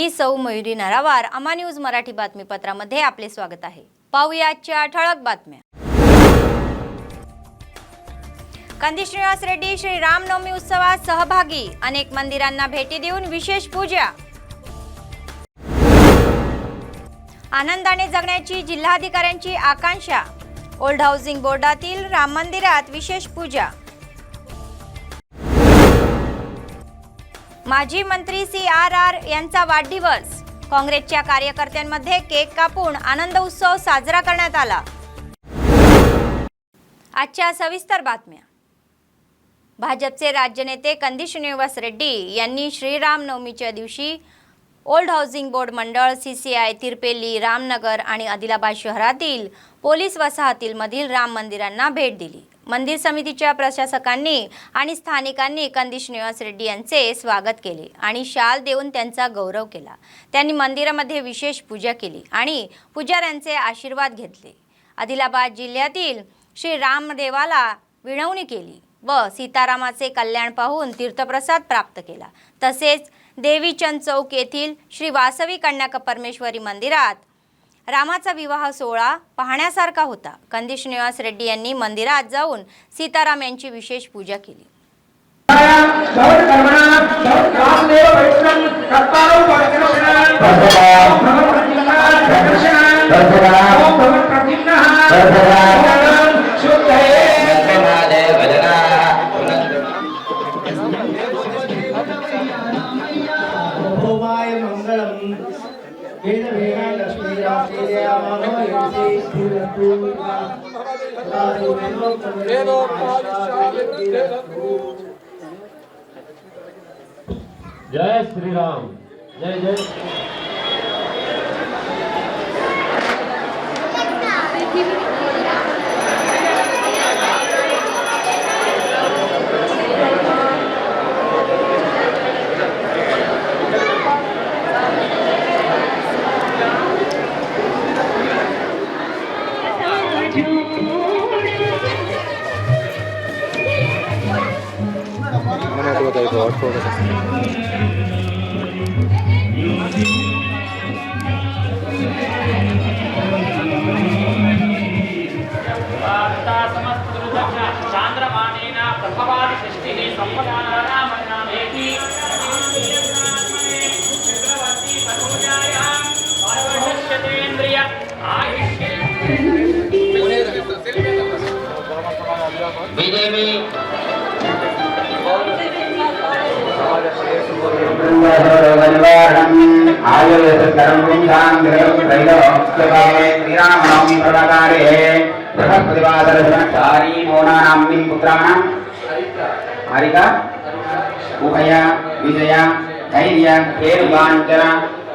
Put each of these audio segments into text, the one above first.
मी सौ मयुरी नरावार, अमा न्यूज मराठी बातमीपत्रामध्ये आपले स्वागत आहे। पाहूया आजच्या ठळक बातम्या। कंदी श्रीनिवास रेड्डी श्री रामनवमी उत्सवात सहभागी, अनेक मंदिरांना भेटी देऊन विशेष पूजा। आनंदाने जगण्याची जिल्हाधिकाऱ्यांची आकांक्षा, ओल्ड हाऊसिंग बोर्डातील राम मंदिरात विशेष पूजा। माजी मंत्री CRR यांचा वाढदिवस, काँग्रेसच्या कार्यकर्त्यांमध्ये केक कापून आनंद उत्सव साजरा करण्यात आला। आजच्या सविस्तर बातम्या। भाजपचे राज्य नेते कंदी श्रीनिवास रेड्डी यांनी श्रीरामनवमीच्या दिवशी ओल्ड हाऊसिंग बोर्ड मंडळ, CCI, तिरपेली, रामनगर आणि आदिलाबाद शहरातील पोलीस वसाहतीमधील राम मंदिरांना भेट दिली। मंदिर समितीच्या प्रशासकांनी आणि स्थानिकांनी कंदी श्रीनिवास रेड्डी यांचे स्वागत केले आणि शाल देऊन त्यांचा गौरव केला। त्यांनी मंदिरामध्ये विशेष पूजा केली आणि पुजाऱ्यांचे आशीर्वाद घेतले। आदिलाबाद जिल्ह्यातील श्री रामदेवाला विनवणी केली व सीतारामाचे कल्याण पाहून तीर्थप्रसाद प्राप्त केला। तसेच देवीचंद चौक येथील श्री वासवी कन्या परमेश्वरी मंदिरात रामाचा विवाह सोहळा पाहण्यासारखा होता। कंदी श्रीनिवास रेड्डी यांनी मंदिरात जाऊन सीताराम यांची विशेष पूजा केली। जय श्री राम, जय जय।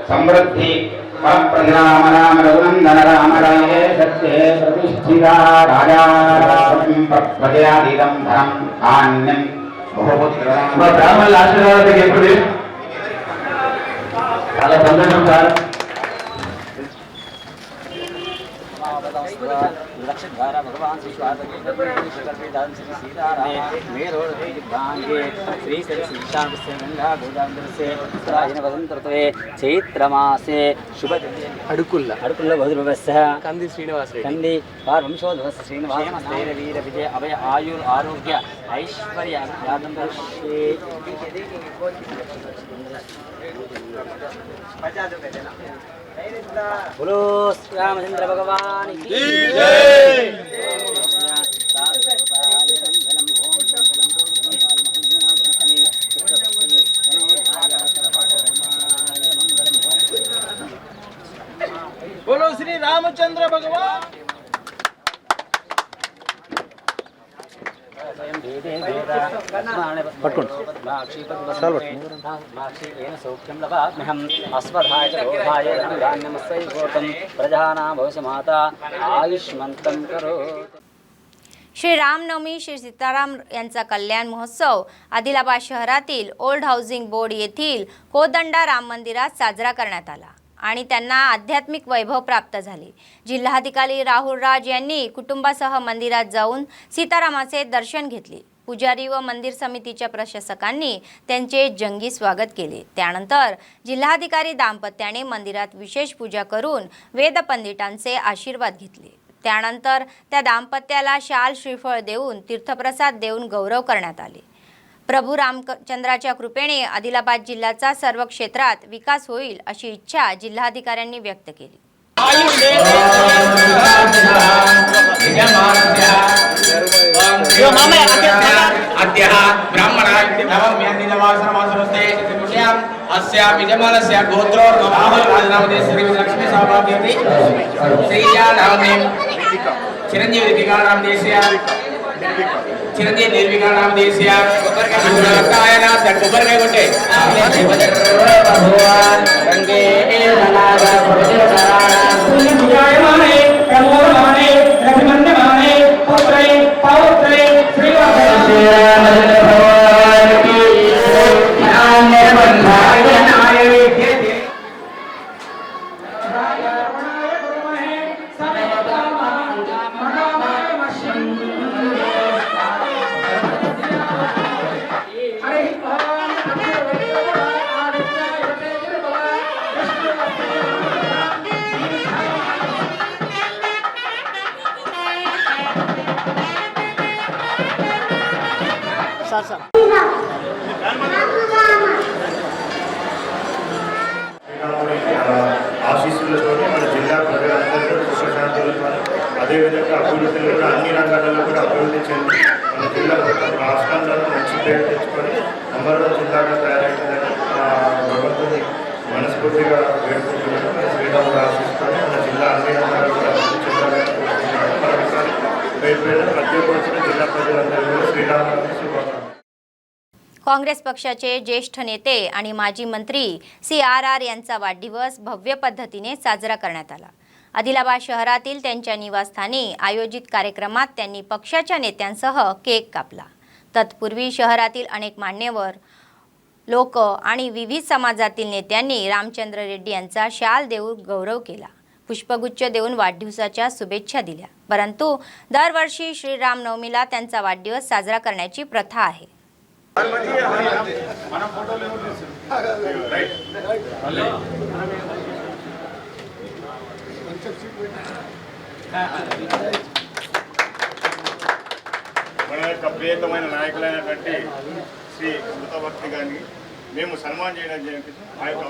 समृद्धि राम राम रघुनंदन राम राये सत्ये प्रतिष्ठिता राजा प्रजयाधीतं धनं धान्यं बहुपुत्रं ब्राह्मण आशीर्वाद घेतले చాలా సంతోషం సార్। लक्षद्वारा भगवान श्री गंगा गोदावरी वसंतऋतुवे चैत्रमासे शुभ अडुकुल्ल भद्रवस्य कंदी श्रीनिवास कंदी वंशोद्भवस्य श्रीनिवास वीर विजय अभय आयुर आरोग्य ऐश्वर्य बोलो रामचंद्र भगवान की जय। बोलो श्री रामचंद्र भगवान। सौख्यं लभाम्यहम् अस्वधाय च रोधाय धान्यमस्यै गोतं प्रजानां भविष्यमाता आयुष्मन्तं करोतु। श्री रामनवमी श्री सीताराम यांचा कल्याण महोत्सव आदिलाबाद शहरातील ओल्ड हाऊसिंग बोर्ड येथील कोदंडा राम मंदिरात साजरा करण्यात आला आणि त्यांना आध्यात्मिक वैभव प्राप्त झाले। जिल्हाधिकारी राहुल राज यांनी कुटुंबासह मंदिरात जाऊन सीतारामाचे दर्शन घेतले। पुजारी व मंदिर समितीच्या प्रशासकांनी त्यांचे जंगी स्वागत केले। त्यानंतर जिल्हाधिकारी दाम्पत्याने मंदिरात विशेष पूजा करून वेदपंडितांचे आशीर्वाद घेतले। त्यानंतर त्या दाम्पत्याला शाल श्रीफळ देऊन तीर्थप्रसाद देऊन गौरव करण्यात आले। प्रभू रामचंद्राच्या कृपेने आदिलाबाद जिल्ह्याचा सर्व क्षेत्रात विकास होईल अशी इच्छा जिल्हाधिकाऱ्यांनी व्यक्त केली। चिरंजीवी निर्विकार नाम देसिया कायना तकबर में गोटे भगवान रंगे नागा माने कमोर माने रघुनंदन माने पुत्रे पौत्रे श्री भगवान की नाम बंधाय नाय ఆశీస్సులతోనే మన జిల్లా ప్రజలందరూ సుఖశాంతులతో అదేవిధంగా అభివృద్ధిలో కూడా అన్ని రంగాలలో కూడా అభివృద్ధి చెంది మన జిల్లా మొత్తం రాష్ట్రంలో మంచి పేరు తెచ్చుకొని అమరావతి జిల్లాగా తయారైందని భగవంతుని మనస్ఫూర్తిగా వేడుకుంటున్నాను। శ్రీరాముడు ఆశిస్తాను మన జిల్లా అన్ని రంగాల్లో కూడా అభివృద్ధి చెందాలని మరొకసారి పేరు ప్రతి ఒక్కరు జిల్లా प्रजांदर श्रीरामनवमी शुभकामना। काँग्रेस पक्षाचे ज्येष्ठ नेते आणि माजी मंत्री CRR यांचा वाढदिवस भव्य पद्धतीने साजरा करण्यात आला। आदिलाबाद शहरातील त्यांच्या निवासस्थानी आयोजित कार्यक्रमात त्यांनी पक्षाच्या नेत्यांसह केक कापला। तत्पूर्वी शहरातील अनेक मान्यवर लोक आणि विविध समाजातील नेत्यांनी रामचंद्र रेड्डी यांचा शाल देऊन गौरव केला, पुष्पगुच्छ देऊन वाढदिवसाच्या शुभेच्छा दिल्या। परंतु दरवर्षी श्रीरामनवमीला त्यांचा वाढदिवस साजरा करण्याची प्रथा आहे। మన యొక్క ప్రియతమైన నాయకులైనటువంటి శ్రీ కృతవర్తి గారిని మేము సన్మానం చేయడం జరిగింది। ఆ యొక్క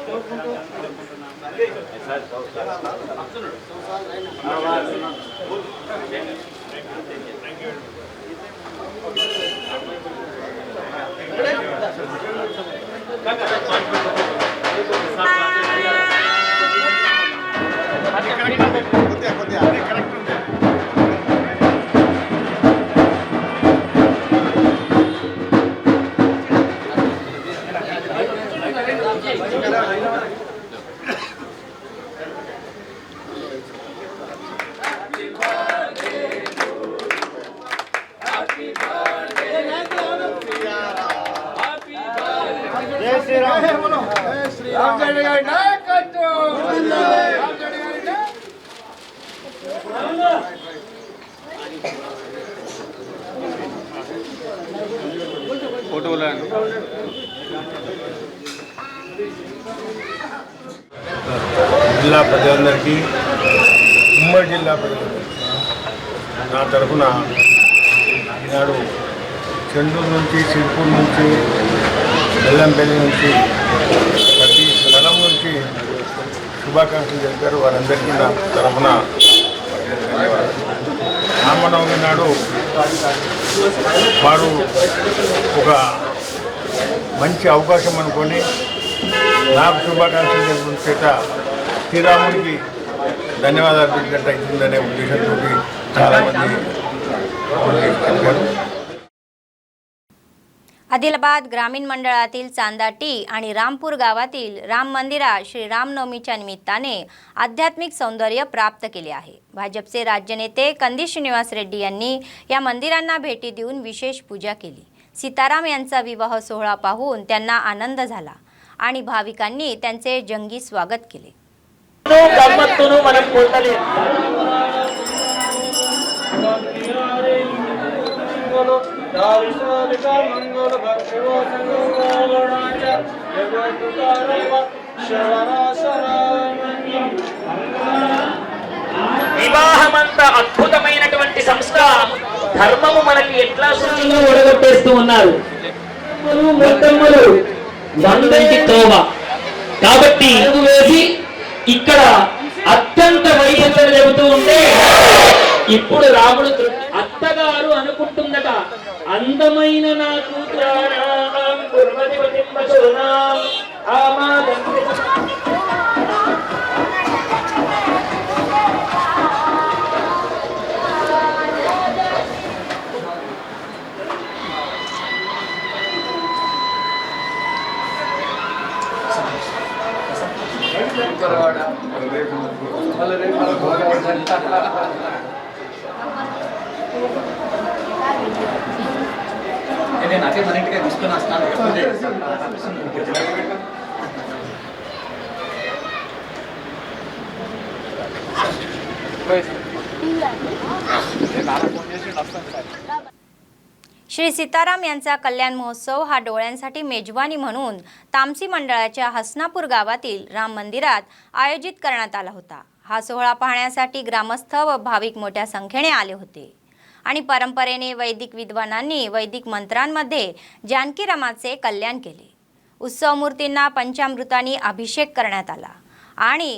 జిల్లా ప్రజలందరికీ ఉమ్మడి జిల్లా ప్రజలందరికీ నా తరఫున ఈనాడు చెండూరు నుంచి సిర్పూర్ నుంచి బెల్లంపల్లి నుంచి ప్రతి స్థలం నుంచి శుభాకాంక్షలు తెలిపారు। వారందరికీ నా తరఫున రామనవమి నాడు వారు ఒక మంచి అవకాశం అనుకొని నాకు శుభాకాంక్షలు తెలుపుకున్న చేత శ్రీరాముడికి ధన్యవాదాలు తెలిపినట్టు అవుతుందనే ఉద్దేశంతో చాలామంది చెప్పారు। आदिलाबाद ग्रामीण मंडळातील चांदाटी आणि रामपूर गावातील राम मंदिरात श्री रामनवमीच्या निमित्ताने आध्यात्मिक सौंदर्य प्राप्त केले आहे। भाजपचे राज्य नेते कंदी श्रीनिवास रेड्डी यांनी या मंदिरांना भेटी देऊन विशेष पूजा केली। सीताराम यांचा विवाह सोहळा पाहून त्यांना आनंद झाला आणि भाविकांनी त्यांचे जंगी स्वागत केले। बोलो दारिशोलिका मंगल भक्तिवो संगोणाच जगत्तुकारव शवराशरामण्यं వివాహమంత అద్భుతమైనటువంటి సంస్కారం ధర్మము మనకి ఎట్లా సూచనగా ఒడగొట్టేస్తూ ఉన్నారు. మొత్తములు వందంటి తోవ కాబట్టి వేసి ఇక్కడ అత్యంత వైభవం చెబుతూ ఉంటే ఇప్పుడు రాముడు అత్తగారు అనుకుంటుందట, అందమైన నా కూతురానాం కుర్మతివతిం వశూనాం ఆమాదం. నేను అదే మన ఇంటికి తీసుకుని వస్తాను. श्री सीताराम यांचा कल्याण महोत्सव हा डोळ्यांसाठी मेजवानी म्हणून तामसी मंडळाच्या हसनापूर गावातील राम मंदिरात आयोजित करण्यात आला होता. हा सोहळा पाहण्यासाठी ग्रामस्थ व भाविक मोठ्या संख्येने आले होते आणि परंपरेने वैदिक विद्वानांनी वैदिक मंत्रांमध्ये जानकीरामाचे कल्याण केले. उत्सव मूर्तींना पंचामृतांनी अभिषेक करण्यात आला आणि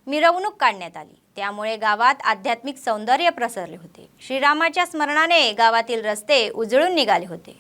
मिरवणूक काढण्यात आली. त्यामुळे गावात आध्यात्मिक सौंदर्य प्रसरले होते. श्रीरामाच्या स्मरणाने गावातील रस्ते उजळून निघाले होते.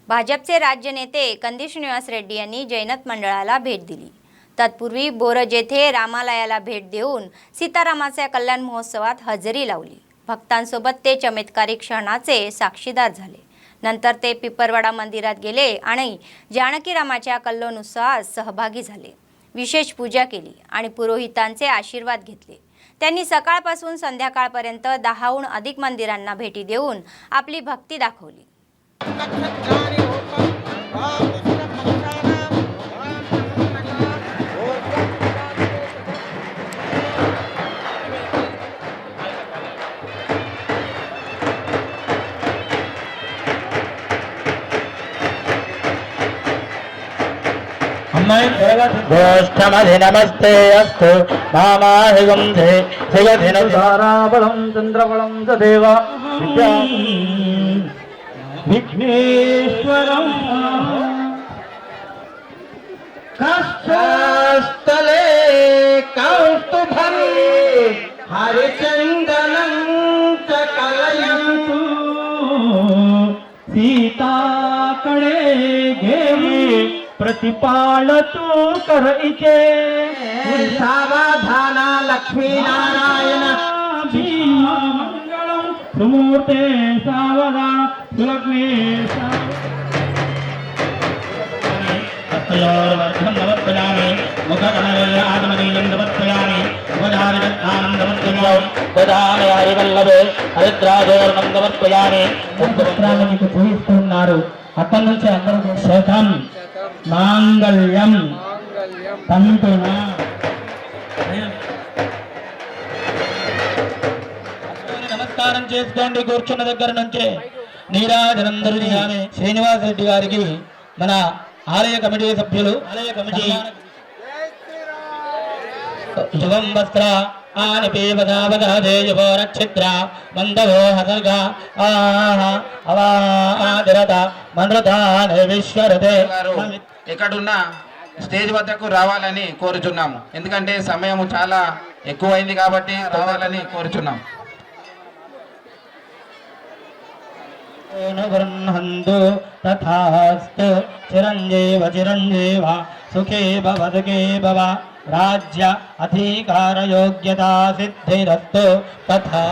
भाजपचे राज्य नेते कंदी श्रीनिवास रेड्डी यांनी जैनत मंडळाला भेट दिली. तत्पूर्वी बोरज येथे रामालयाला भेट देऊन सीतारामाच्या कल्याण महोत्सवात हजेरी लावली. भक्तांसोबत ते चमत्कारिक क्षणाचे साक्षीदार झाले. नंतर ते पिपरवाडा मंदिरात गेले आणि जानकीरामाच्या कल्लोळोत्सवात सहभागी झाले. विशेष पूजा केली आणि पुरोहितांचे आशीर्वाद घेतले. त्यांनी सकाळपासून संध्याकाळपर्यंत 10हून अधिक मंदिरांना भेटी देऊन आपली भक्ती दाखवली. गोष्ठमधिनमस्ते अस्तु मामाहिगुंधे ताराबलं चंद्रबलं तदेव विघ्नेश्वरम् कष्टस्थले कौस्तुभं हरिचन्दनं च कलयन्तु सीताकडे घेऊन प्रतिपाळतू कर इचे सावधान लक्ष्मीनारायण मंगळं सुमूर्ते सावधा सुलग्ने हस्तयोर्वर्धं नमस्कृतामि मुखकमलयात्मनीयं नमस्कृतामि उपधारितत्नानं नमस्कृतामि ప్రధాన హరివల్లభే హరిద్రాజోర్ణం నమస్కయామి వస్త్రాలు మీకు చూపిస్తున్నారు. అక్కడి నుంచి అందరూ శతం మాంగళ్యం తంతున నమస్కారం చేసుకోండి. కూర్చున్న దగ్గర నుంచే నీరాజనం చేయాలి. శ్రీనివాస్ రెడ్డి గారికి మన ఆలయ కమిటీ సభ్యులు శుభం వస్త్ర ఆని పీవదావగాదేయువో నక్షత్ర మందవో హసర్గ అవాదిరత మనృతాని విశ్వరతే. ఎక్కడున్న స్టేజ్ వద్దకు రావాలని కోరుచున్నాము. ఎందుకంటే సమయం చాలా ఎక్కువైంది కాబట్టి రావాలని కోరుచున్నాం. గృహంతు తథాస్తు చిరంజీవ చిరంజీవ సుఖే భవ సుఖే భవ రాజ్య అధికార యోగ్యతా సిద్ధిరస్తు తథా.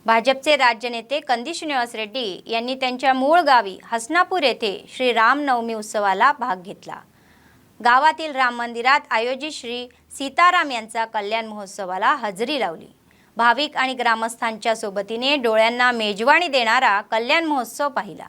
भाजपचे राज्य नेते कंदी श्रीनिवास रेड्डी यांनी त्यांच्या मूळ गावी हसनापूर येथे श्री रामनवमी उत्सवाला भाग घेतला. गावातील राम मंदिरात आयोजित श्री सीताराम यांचा कल्याण महोत्सवाला हजेरी लावली. भाविक आणि ग्रामस्थांच्या सोबतीने डोळ्यांना मेजवानी देणारा कल्याण महोत्सव पाहिला.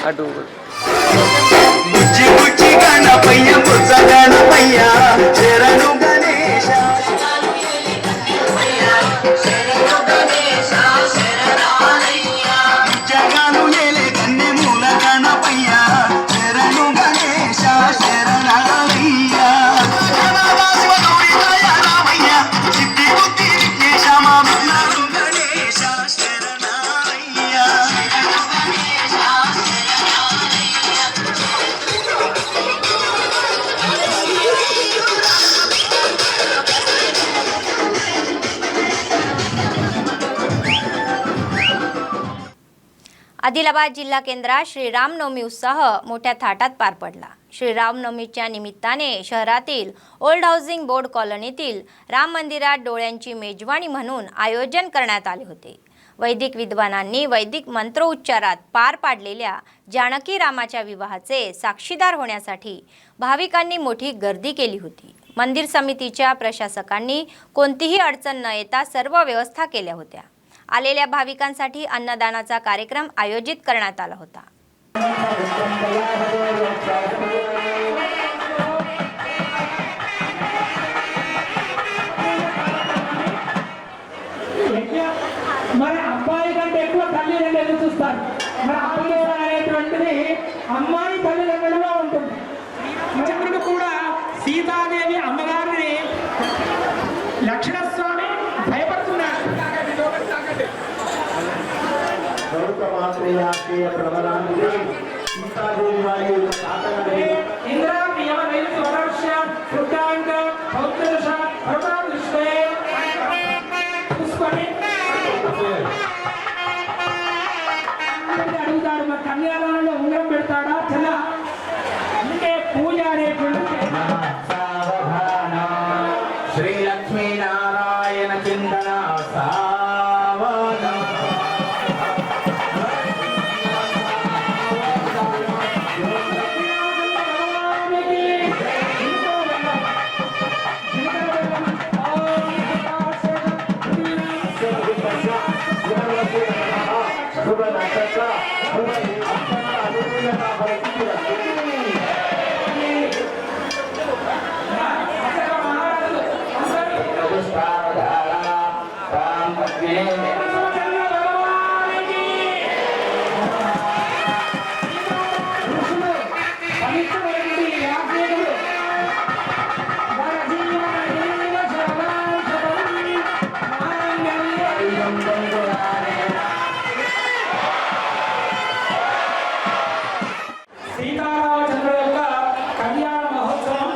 అటు బుజ్జి బుజ్జి గణపయ్య బుజ్జ గణపయ్య శరణు గణేశ జగాను ఏలే కన్నె మూల గణపయ్య శరణు గణేశ శరణాలయ్య రామయ్య సిద్ధి బుద్ధి విఘ్నేశ మా విఘ్నాలు గణేశ శరణాలయ్య. आदिलाबाद जिल्हा केंद्रात श्रीरामनवमी उत्सव मोठ्या थाटात पार पडला. श्रीरामनवमीच्या निमित्ताने शहरातील ओल्ड हाऊसिंग बोर्ड कॉलनीतील राम मंदिरात डोळ्यांची मेजवानी म्हणून आयोजन करण्यात आले होते. वैदिक विद्वानांनी वैदिक मंत्रोच्चारात पार पाडलेल्या जानकी रामाच्या विवाहाचे साक्षीदार होण्यासाठी भाविकांनी मोठी गर्दी केली होती. मंदिर समितीच्या प्रशासकांनी कोणतीही अडचण न येता सर्व व्यवस्था केल्या होत्या. आलेल्या भाविकांसाठी अन्नदानाचा कार्यक्रम आयोजित करण्यात आला होता. మన అబ్బాయి కంటే ఎక్కువ తల్లిదండ్రులు చూస్తారు. మన అబ్బాయి అనేటువంటిది అమ్మాయి తల్లిదండ్రులుగా ఉంటుంది. చంద్రుడు కూడా సీతాదేవి అమ్మగారిని లక్ష్మణస్వామి భయపడుతున్నాడు. అడుగుతాడు, మరి కన్యాదానంలో ఉంగరం పెడతాడా చలా? అందుకే పూజ అనేటువంటి శ్రీ లక్ష్మీనారాయణ చింతన సీతారామచంద్రుల యొక్క కళ్యాణ మహోత్సవం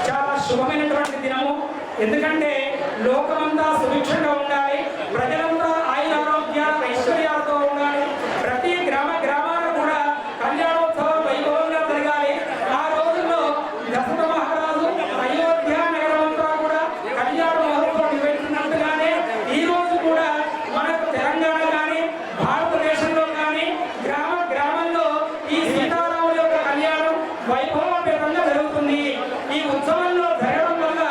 చాలా శుభమైనటువంటి దినము. ఎందుకంటే లోకమంతా సుభిక్షంగా ఉండాలి, ప్రజలంతా ఆయురారోగ్య ఐశ్వర్యాలతో ఉండాలి. ప్రతి గ్రామాలు కూడా కళ్యాణోత్సవం వైభవంగా జరగాలి. ఆ రోజుల్లో దశరథ మహారాజు అయోధ్య నగరమంతా కూడా కళ్యాణ మహోత్సవం నిర్వహించినట్టుగానే ఈ రోజు కూడా మనకు తెలంగాణ కానీ భారతదేశంలో కానీ గ్రామంలో ఈ సీతారాముల యొక్క కళ్యాణం వైభవపేతంగా జరుగుతుంది. ఈ ఉత్సవంలో జరగడం వల్ల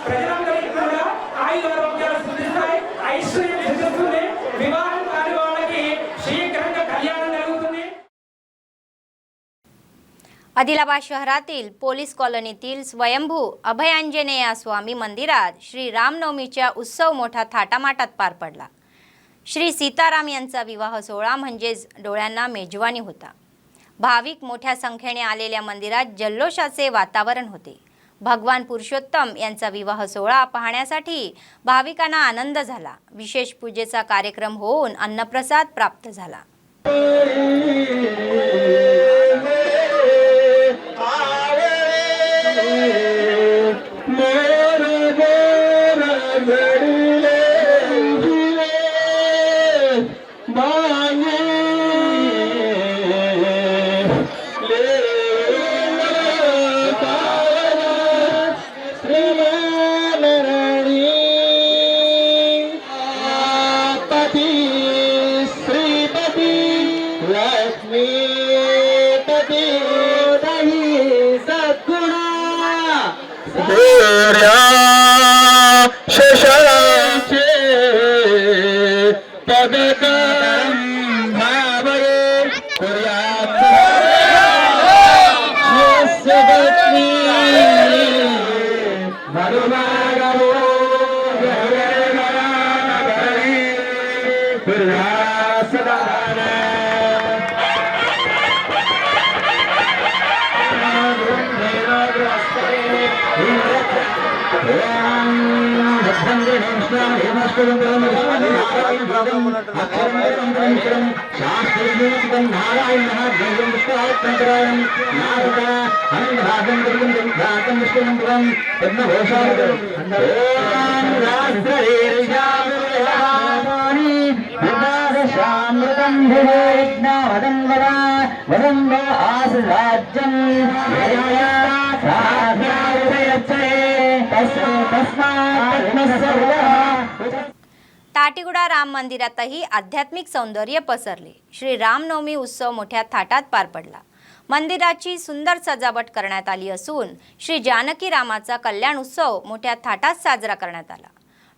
ప్రజలందరికీ కూడా ఆయురారోగ్యాలు సిద్ధిస్తాయి, ఐశ్వర్యం సిద్ధిస్తుంది. వివాహం కాని వాళ్ళకి శీఘ్రంగా कल्याण जరుగుతుంది. आदिलाबाद शहरातील पोलीस कॉलनीतील स्वयंभू अभयांजनेय स्वामी मंदिरात श्री रामनवमीचा उत्सव मोठा थाटामाटात पार पडला. श्री सीताराम यांचा विवाह सोहळा म्हणजेच डोळ्यांना मेजवानी होता. भाविक मोठ्या संख्येने आलेल्या मंदिरात जल्लोषाचे वातावरण होते. भगवान पुरुषोत्तम यांचा विवाह सोहळा पाहण्यासाठी भाविकांना आनंद झाला. विशेष पूजेचा कार्यक्रम होऊन अन्नप्रसाद प्राप्त झाला. शामृत ताटीगुडा राम मंदिरातही आध्यात्मिक सौंदर्य पसरले. श्री रामनवमी उत्सव मोठ्या थाटात पार पडला. मंदिराची सुंदर सजावट करण्यात आली असून श्री जानकी रामाचा कल्याण उत्सव मोठ्या थाटात साजरा करण्यात आला.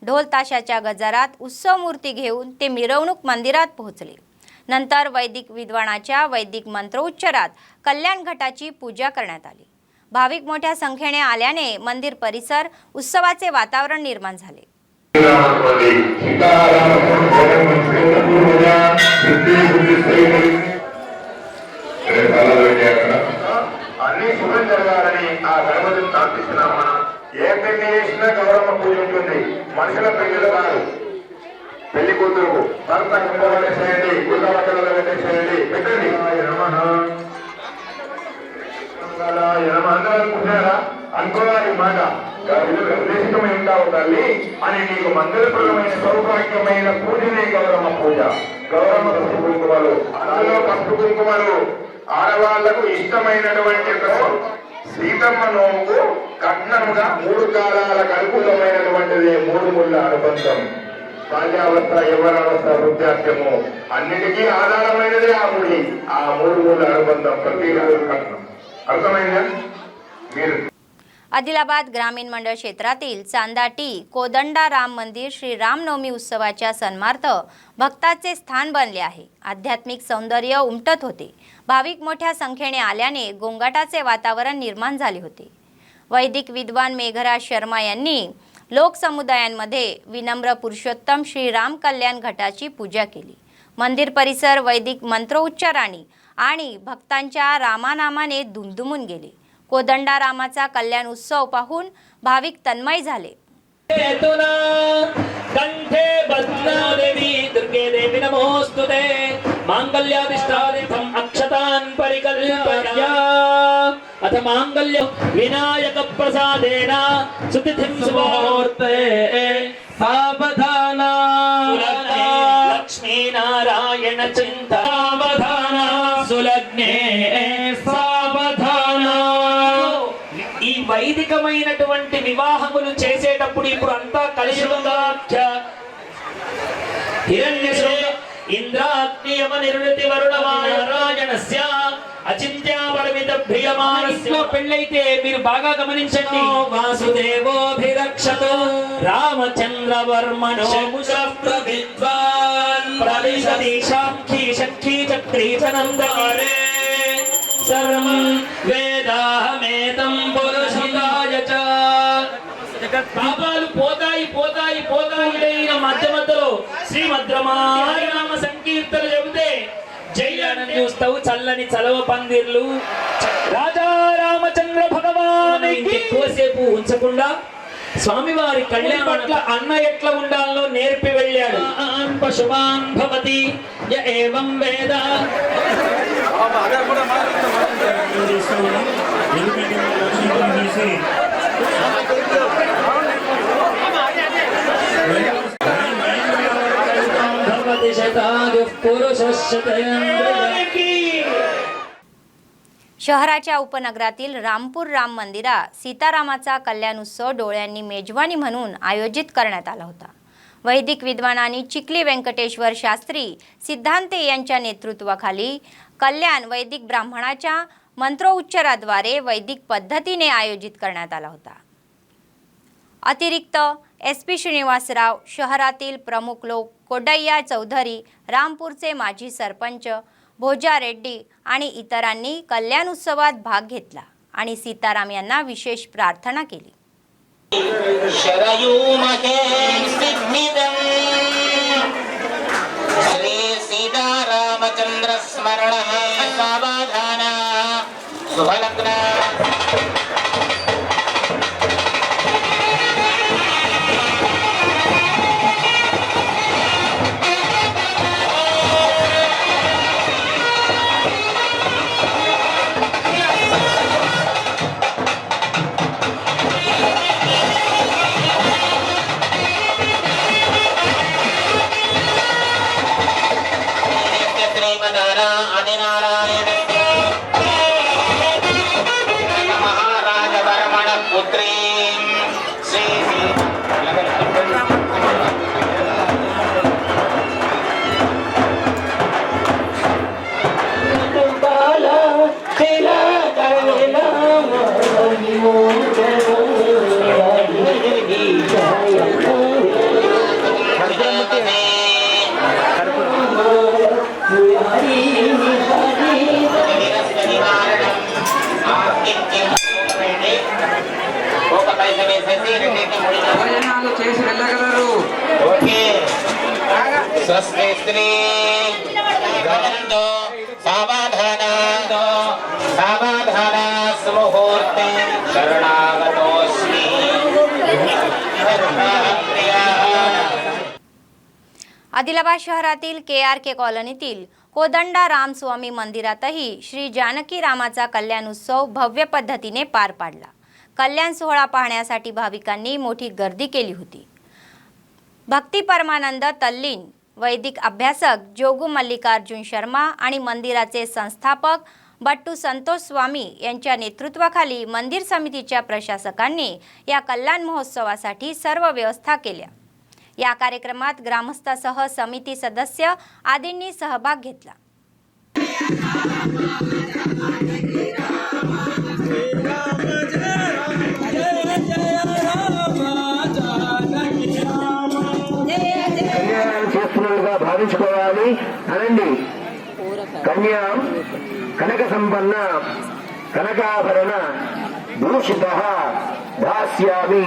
ढोल ताशाच्या गजरात उत्सव मूर्ती घेऊन ते मिरवणूक मंदिरात पोहोचले. नंतर वैदिक विद्वानाच्या वैदिक मंत्रोच्चारात कल्याण घटाची पूजा करण्यात आली. भाविक मोठ्या संख्येने आल्याने मंदिर परिसर उत्सवाचे वातावरण निर्माण झाले. అన్ని శుభం జరగాలని ఆ గణపతిని ప్రార్థిస్తున్నాం. మనం ఏ పెళ్లి చేసినా గౌరమ్మ పూజ ఉంటుంది. మనుషుల పెళ్లిలు కాదు. పెళ్లి కూతురుకు భర్త కుంభవట్టేసేయండి, గుర్రవట్టలో పెట్టేసేయండి, పెట్టండి. అందరూ అనుకుంటున్నారా? అనుకోవాలి మాట ఉద్దేశికమైందా తల్లి అని నీకు మంగళప్రదమైన సౌభాగ్యమైన పూజనే గౌరమ్మ పూజ. గౌరమ్మ పసుపు కుంకుమలు, అందులో పసుపు కుంకుమలు ఆడవాళ్లకు ఇష్టమైనటువంటి సీతమ్మ నోముకు కట్నముగా 3 కాలాల కల్పులమైనటువంటిది 3 ముళ్ళ అనుబంధం. బాల్యావస్థ, యవ్వనావస్థ, వృద్ధాప్యము అన్నిటికీ ఆధారమైనది ఆ ముడి. ఆ 3 ముళ్ళ అనుబంధం ప్రతిరోజు కట్నం. అర్థమైందా? మీరు आदिलाबाद ग्रामीण मंडळ क्षेत्रातील चांदाटी कोदंडा राम मंदिर श्री रामनवमी उत्सवाच्या सन्मार्थ भक्ताचे स्थान बनले आहे. आध्यात्मिक सौंदर्य उमटत होते. भाविक मोठ्या संख्येने आल्याने गोंगाटाचे वातावरण निर्माण झाले होते. वैदिक विद्वान मेघराज शर्मा यांनी लोकसमुदायांमध्ये विनम्र पुरुषोत्तम श्री राम कल्याण घटाची पूजा केली. मंदिर परिसर वैदिक मंत्रोच्चारांनी आणि भक्तांच्या रामानामाने दुमदुमून गेले. कोदंडा रामाचा कल्याण उत्सव पाहून भाविक तन्मय झाले. कंठे बध्नादेवी दुर्गे देवी नमोस्तुते मांगल्यादिष्टार्थम अक्षतान् परिकल्पया अथ मांगल्य विनायक प्रसादेन सुतिथिं सुमुहूर्ते सावधाना लक्ष्मी नारायण चिंता सावधाना सुलग्ने सावधाना. ఈ వైదికమైనటువంటి వివాహములు చేసేటప్పుడు ఇప్పుడు అంతా కలియుగాఖ్య హిరణ్యశృంగ ఇంద్రాగ్నియమ నిర్వృతి వరుణమానారాయణస్య అచింత్యా పరిమిత ప్రియమానస్య పెళ్ళైతే మీరు బాగా గమనించండి. వాసుదేవోభిరక్షతో రామచంద్రవర్మణో ముషప్రవిద్వాన్ ప్రవిశతి శాంఖీ శక్తి చక్రీ చనందకారే సర్వం వేదాహమేతం పురుషితాయ చ. పాపాలు పోతాయి పోతాయి పోతాయి. మధ్యలో శ్రీమద్రమాయ నామ సంకీర్తన చెబితే జైలను చూస్తావు. చల్లని చలవ పందిర్లు రాజా రామచంద్ర భగవానికి ఎక్కువసేపు ఉంచకుండా స్వామివారి కళ్యాణ పట్ల అన్న ఎట్లా ఉండాలో నేర్పి వెళ్ళాడు. పశుమాన్ భవతి య ఏవం వేద. शहराच्या उपनगरातील रामपूर राम मंदिरात सीतारामाचा कल्याण उत्सव डोळ्यांनी मेजवानी म्हणून आयोजित करण्यात आला होता. वैदिक विद्वानांनी चिखली व्यंकटेश्वर शास्त्री सिद्धांते यांच्या नेतृत्वाखाली कल्याण वैदिक ब्राह्मणाच्या मंत्रोच्चाराद्वारे वैदिक पद्धतीने आयोजित करण्यात आला होता. अतिरिक्त SP श्रीनिवासराव, शहरातील प्रमुख लोक कोडय्या चौधरी, रामपूरचे माजी सरपंच भोजा रेड्डी आणि इतरांनी कल्याण उत्सवात भाग घेतला आणि सीताराम यांना विशेष प्रार्थना केली. श्री सीतारामचंद्र स्मरण सावधान शुभलग्न. गमन्तो सावधाना सुमुहूर्ते शरणागतोऽस्मि आदिलाबाद शहरातील KRK कॉलनीतील कोदंडा रामस्वामी मंदिरातही श्री जानकी रामाचा कल्याण उत्सव भव्य पद्धतीने पार पाडला। कल्याण सोहळा पाहण्यासाठी भाविकांनी मोठी गर्दी केली होती। भक्ती परमानंद तल्लीन, वैदिक अभ्यासक जोगू मल्लिकार्जुन शर्मा आणि मंदिराचे संस्थापक बट्टू संतोष स्वामी यांच्या नेतृत्वाखाली मंदिर समितीच्या प्रशासकांनी या कल्याण महोत्सवासाठी सर्व व्यवस्था केल्या। या कार्यक्रमात ग्रामस्थासह समिती सदस्य आदींनी सहभाग घेतला। భావించుకోవాలి అనండి కన్యా కనక సంపన్న కనకాభరణ భూషిత దాస్యామి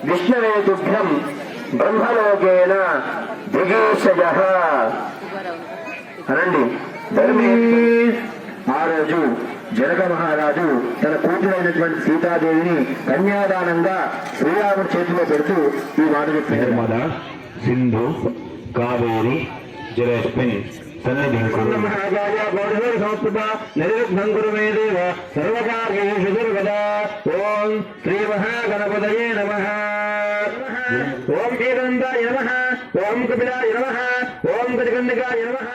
విష్ణవేతుభ్యం బ్రహ్మలోకేన దిగేశయ అనండి ధర్మే ఆ రోజు జనక మహారాజు తన కూతురైనటువంటి సీతాదేవిని కన్యాదానంగా శ్రీరాముడి చేతిలో పెడుతూ ఈ మాట చెప్పారు। సింధు కావేరి జలస్మిన్ సన్నిధిం కురు మహారాజా గౌరవ సంస్కృత నిర్విఘ్నం కురు మే దేవ సర్వకార్యేషు సర్వదా ఓం శ్రీ మహాగణపతయే నమః ఓం ఏకందాయ నమః ఓం కపిలాయ నమః ఓం గజకర్ణికాయ नमः।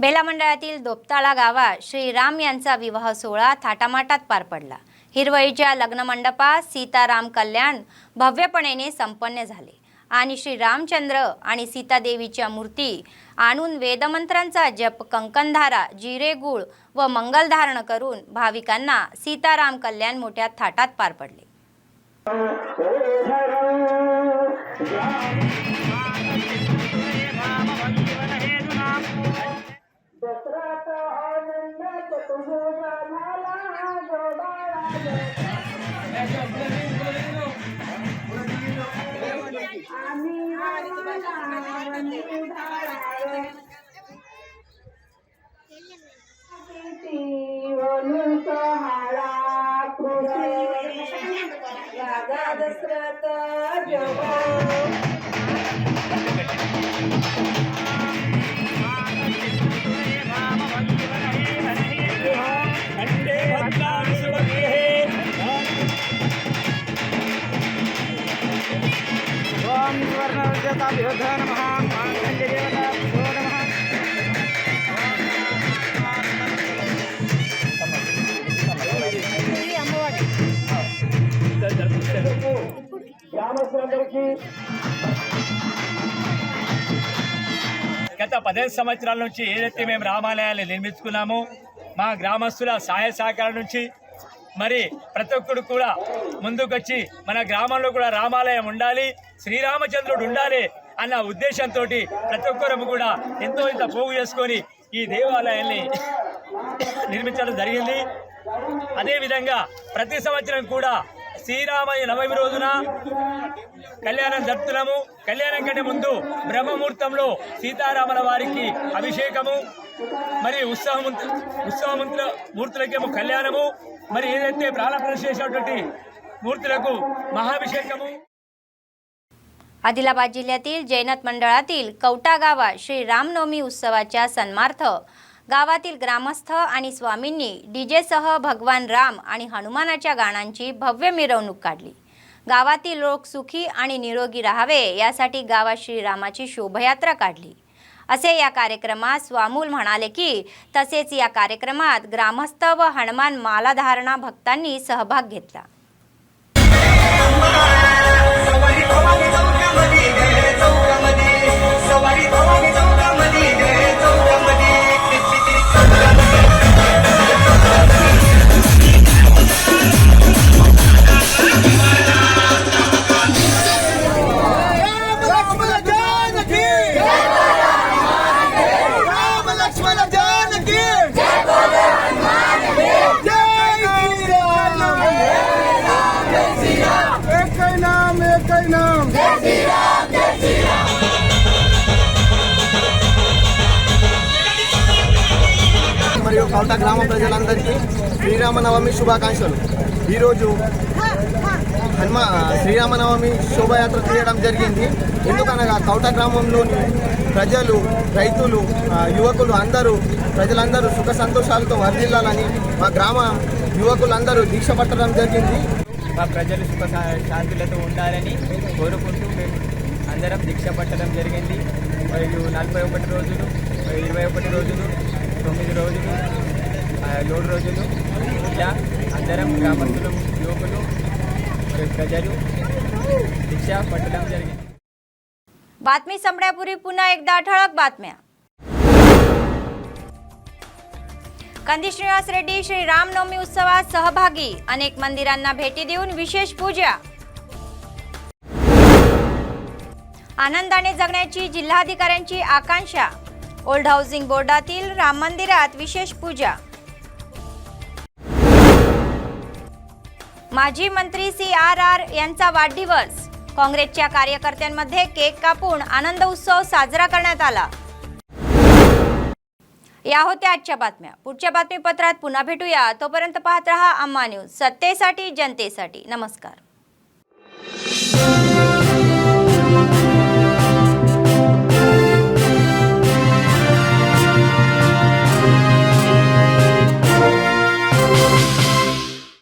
बेला मंडळातील दोपताळा गावात श्रीराम यांचा विवाह सोहळा थाटामाटात पार पडला। हिरवळीच्या लग्न मंडपात सीताराम कल्याण भव्यपणे संपन्न झाले आणि श्री रामचंद्र आणि सीतादेवीच्या मूर्ती आणून वेदमंत्रांचा जप, कंकणधारा, जिरे गुळ व मंगल धारण करून भाविकांना सीताराम कल्याण मोठ्या थाटात पार पडले। గత 15 సంవత్సరాల నుంచి ఏదైతే మేము రామాలయాలు నిర్మించుకున్నామో మా గ్రామస్తుల సహాయ సహకారం నుంచి మరి ప్రతి ఒక్కరు కూడా ముందుకొచ్చి మన గ్రామంలో కూడా రామాలయం ఉండాలి, శ్రీరామచంద్రుడు ఉండాలి అన్న ఉద్దేశంతో ప్రతి ఒక్కరు కూడా ఎంతో ఇంత పోగు చేసుకొని ఈ దేవాలయాన్ని నిర్మించడం జరిగింది। అదేవిధంగా ప్రతి సంవత్సరం కూడా శ్రీరామయ్య నవమి రోజున కళ్యాణం జరుపుతున్నాము। కళ్యాణం కంటే ముందు బ్రహ్మముహూర్తంలో సీతారాముల వారికి అభిషేకము, మరి మూర్తులకేమో కళ్యాణము, మరి ఏదైతే ప్రాణప్రతిష్ఠ చేసినటువంటి मूर्तीలకు महाअभिषेकము। आदिलाबाद जिल्ह्यातील जैनत मंडळातील कवटा गावात श्री रामनवमी उत्सवाच्या सन्मार्थ गावातील ग्रामस्थ आणि स्वामींनी डीजेसह भगवान राम आणि हनुमानाच्या गाण्यांची भव्य मिरवणूक काढली। गावातील लोक सुखी आणि निरोगी राहावे यासाठी गावात श्रीरामाची शोभायात्रा काढली असे या कार्यक्रमात स्वामूल म्हणाले की तसेच या कार्यक्रमात ग्रामस्थ व हनुमान माला धारणा भक्तांनी सहभाग घेतला। కౌట గ్రామ ప్రజలందరికీ శ్రీరామనవమి శుభాకాంక్షలు. ఈరోజు శ్రీరామనవమి శోభయాత్ర తీయడం జరిగింది. ఎందుకనగా కౌట గ్రామంలోని ప్రజలు, రైతులు, యువకులు ప్రజలందరూ సుఖ సంతోషాలతో వర్ధిల్లాలని మా గ్రామ యువకులందరూ దీక్ష పట్టడం జరిగింది. మా ప్రజలు సుఖ శాంతులతో ఉండాలని కోరుకుంటూ మేము అందరం దీక్ష పట్టడం జరిగింది. మరియు 41 రోజులు, 21 రోజులు, 9 రోజులు, 7 రోజులు ఇలా అందరం గ్రామస్తులు, యువకులు, प्रजలు दीक्षा पटलं జరిగింది. बातमी संपण्यापूर्वी पुन्हा एकदा ठळक बातम्या. कंदी श्रीनिवास रेड्डी श्री रामनवमी उत्सवात सहभागी. अनेक मंदिरांना भेटी देऊन विशेष पूजा. आनंदाने जगण्याची जिल्हाधिकाऱ्यांची आकांक्षा. ओल्ड हाऊसिंग बोर्डातील राम मंदिरात विशेष पूजा. माजी मंत्री CRR यांचा वाढदिवस. काँग्रेसच्या कार्यकर्त्यांमध्ये केक कापून आनंद उत्सव साजरा करण्यात आला. या होत्या आजच्या बातम्या. पुढच्या बातमीपत्रात पुन्हा भेटूया. तोपर्यंत पाहत रहा अम्मा न्यूज, सत्तेसाठी जनतेसाठी. नमस्कार.